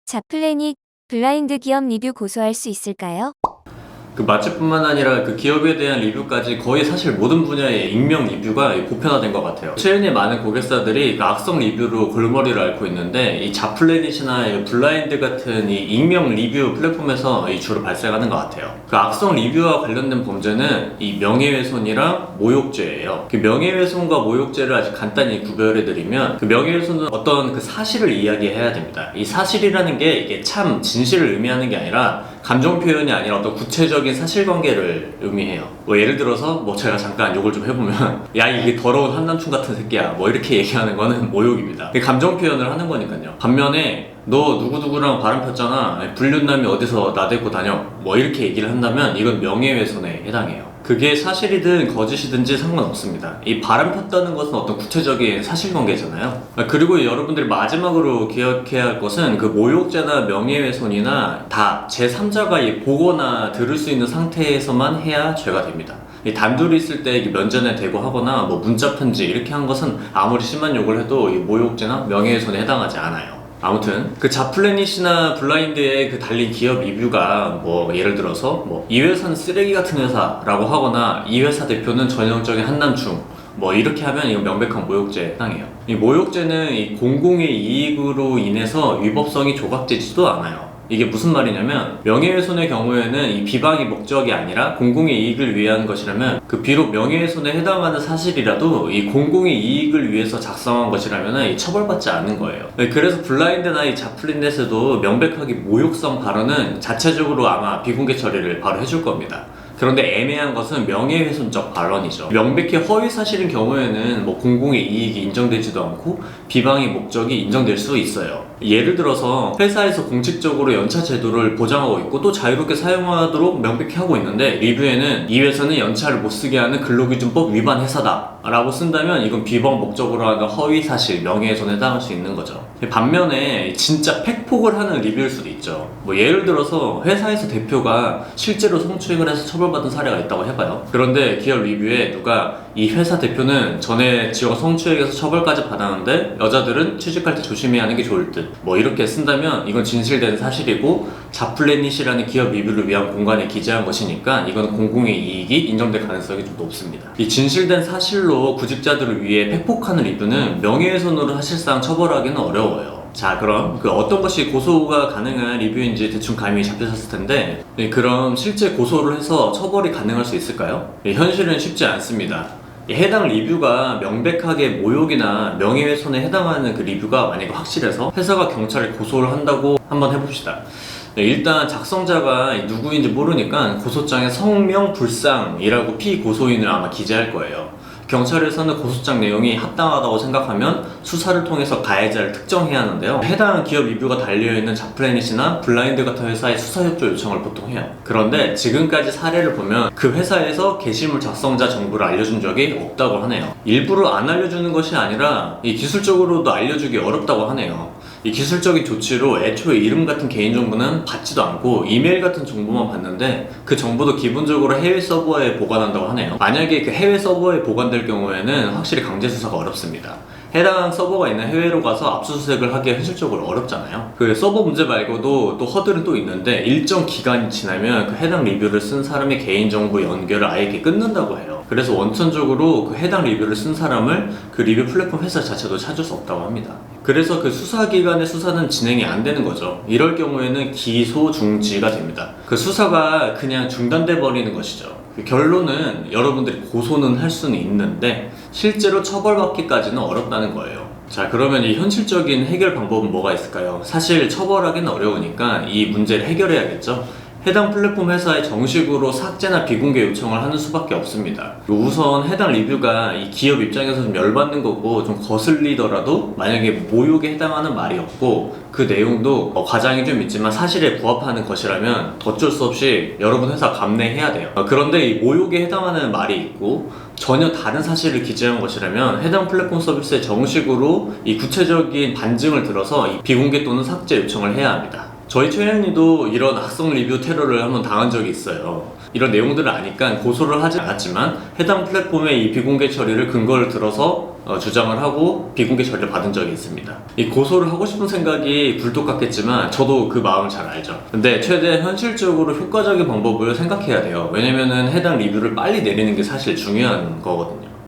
자플래닛 블라인드 기업 리뷰 고소할 수 있을까요? 그 맛집뿐만 아니라 그 기업에 대한 리뷰까지 거의 사실 모든 분야의 익명 리뷰가 보편화된 것 같아요. 최근에 많은 고객사들이 그 악성 리뷰로 골머리를 앓고 있는데 이 자플래닛이나 블라인드 같은 이 익명 리뷰 플랫폼에서 주로 발생하는 것 같아요. 그 악성 리뷰와 관련된 범죄는 이 명예훼손이랑 모욕죄예요. 그 명예훼손과 모욕죄를 아주 간단히 구별해드리면 그 명예훼손은 어떤 그 사실을 이야기해야 됩니다. 이 사실이라는 게 이게 참 진실을 의미하는 게 아니라 감정 표현이 아니라 어떤 구체적인 사실관계를 의미해요. 뭐 예를 들어서 뭐 제가 잠깐 욕을 좀 해보면 야 이게 더러운 한남충 같은 새끼야 뭐 이렇게 얘기하는 거는 모욕입니다. 감정 표현을 하는 거니까요. 반면에 너 누구누구랑 바람 폈잖아, 불륜남이 어디서 나대고 다녀, 뭐 이렇게 얘기를 한다면 이건 명예훼손에 해당해요. 그게 사실이든 거짓이든지 상관없습니다. 이 바람 폈다는 것은 어떤 구체적인 사실관계잖아요. 그리고 여러분들이 마지막으로 기억해야 할 것은 그 모욕죄나 명예훼손이나 다 제3자가 보거나 들을 수 있는 상태에서만 해야 죄가 됩니다. 단둘이 있을 때 면전에 대고 하거나 뭐 문자편지 이렇게 한 것은 아무리 심한 욕을 해도 모욕죄나 명예훼손에 해당하지 않아요. 아무튼 그 자플래닛이나 블라인드에 그 달린 기업 리뷰가 뭐 예를 들어서 뭐 이 회사는 쓰레기 같은 회사라고 하거나 이 회사 대표는 전형적인 한남충 뭐 이렇게 하면 이거 명백한 모욕죄에 해당해요. 이 모욕죄는 이 공공의 이익으로 인해서 위법성이 조각되지도 않아요. 이게 무슨 말이냐면 명예훼손의 경우에는 이 비방이 목적이 아니라 공공의 이익을 위한 것이라면 그 비록 명예훼손에 해당하는 사실이라도 이 공공의 이익을 위해서 작성한 것이라면 처벌받지 않는 거예요. 그래서 블라인드나 이 자플래닛에도 명백하게 모욕성 발언은 자체적으로 아마 비공개 처리를 바로 해줄 겁니다. 그런데 애매한 것은 명예훼손적 발언이죠. 명백히 허위 사실인 경우에는 뭐 공공의 이익이 인정되지도 않고 비방의 목적이 인정될 수 있어요. 예를 들어서 회사에서 공식적으로 연차 제도를 보장하고 있고 또 자유롭게 사용하도록 명백히 하고 있는데 리뷰에는 이 회사는 연차를 못 쓰게 하는 근로기준법 위반 회사다 라고 쓴다면 이건 비방 목적으로 하는 허위 사실, 명예훼손에 해당할 수 있는 거죠. 반면에 진짜 팩폭을 하는 리뷰일 수도 있죠. 뭐 예를 들어서 회사에서 대표가 실제로 성추행을 해서 처벌받은 사례가 있다고 해봐요. 그런데 기업 리뷰에 누가 이 회사 대표는 전에 지역 성추행에서 처벌까지 받았는데 여자들은 취직할 때 조심해야 하는 게 좋을 듯 뭐 이렇게 쓴다면 이건 진실된 사실이고 자플래닛이라는 기업 리뷰를 위한 공간에 기재한 것이니까 이건 공공의 이익이 인정될 가능성이 좀 높습니다. 이 진실된 사실로 구직자들을 위해 팩폭하는 리뷰는 명예훼손으로 사실상 처벌하기는 어려워요. 자, 그럼 그 어떤 것이 고소가 가능한 리뷰인지 대충 감이 잡히셨을 텐데 그럼 실제 고소를 해서 처벌이 가능할 수 있을까요? 현실은 쉽지 않습니다. 해당 리뷰가 명백하게 모욕이나 명예훼손에 해당하는 그 리뷰가 만약에 확실해서 회사가 경찰에 고소를 한다고 한번 해봅시다. 일단 작성자가 누구인지 모르니까 고소장에 성명불상이라고 피고소인을 아마 기재할 거예요. 경찰에서는 고소장 내용이 합당하다고 생각하면 수사를 통해서 가해자를 특정해야 하는데요. 해당 기업 리뷰가 달려있는 자플래닛이나 블라인드 같은 회사에 수사협조 요청을 보통 해요. 그런데 지금까지 사례를 보면 그 회사에서 게시물 작성자 정보를 알려준 적이 없다고 하네요. 일부러 안 알려주는 것이 아니라 이 기술적으로도 알려주기 어렵다고 하네요. 이 기술적인 조치로 애초에 이름 같은 개인정보는 받지도 않고 이메일 같은 정보만 받는데 그 정보도 기본적으로 해외 서버에 보관한다고 하네요. 만약에 그 해외 서버에 보관될 경우에는 확실히 강제 수사가 어렵습니다. 해당 서버가 있는 해외로 가서 압수수색을 하기가 현실적으로 어렵잖아요. 그 서버 문제 말고도 또 허들은 또 있는데 일정 기간이 지나면 그 해당 리뷰를 쓴 사람의 개인정보 연결을 아예 이렇게 끊는다고 해요. 그래서 원천적으로 그 해당 리뷰를 쓴 사람을 그 리뷰 플랫폼 회사 자체도 찾을 수 없다고 합니다. 그래서 그 수사기관의 수사는 진행이 안 되는 거죠. 이럴 경우에는 기소 중지가 됩니다. 그 수사가 그냥 중단돼 버리는 것이죠. 결론은 여러분들이 고소는 할 수는 있는데 실제로 처벌받기까지는 어렵다는 거예요. 자, 그러면 이 현실적인 해결 방법은 뭐가 있을까요? 사실 처벌하기는 어려우니까 이 문제를 해결해야겠죠. 해당 플랫폼 회사에 정식으로 삭제나 비공개 요청을 하는 수밖에 없습니다. 우선 해당 리뷰가 이 기업 입장에서 좀 열받는 거고 좀 거슬리더라도 만약에 모욕에 해당하는 말이 없고 그 내용도 과장이 좀 있지만 사실에 부합하는 것이라면 어쩔 수 없이 여러분 회사 감내해야 돼요. 그런데 이 모욕에 해당하는 말이 있고 전혀 다른 사실을 기재한 것이라면 해당 플랫폼 서비스에 정식으로 이 구체적인 반증을 들어서 이 비공개 또는 삭제 요청을 해야 합니다. 저희 최현이도 이런 악성 리뷰 테러를 한번 당한 적이 있어요. 이런 내용들을 아니까 고소를 하지 않았지만 해당 플랫폼의 이 비공개 처리를 근거를 들어서 주장을 하고 비공개 처리를 받은 적이 있습니다. 이 고소를 하고 싶은 생각이 굴뚝 같겠지만 저도 그 마음을 잘 알죠. 근데 최대한 현실적으로 효과적인 방법을 생각해야 돼요. 왜냐면은 해당 리뷰를 빨리 내리는 게 사실 중요한 거거든요.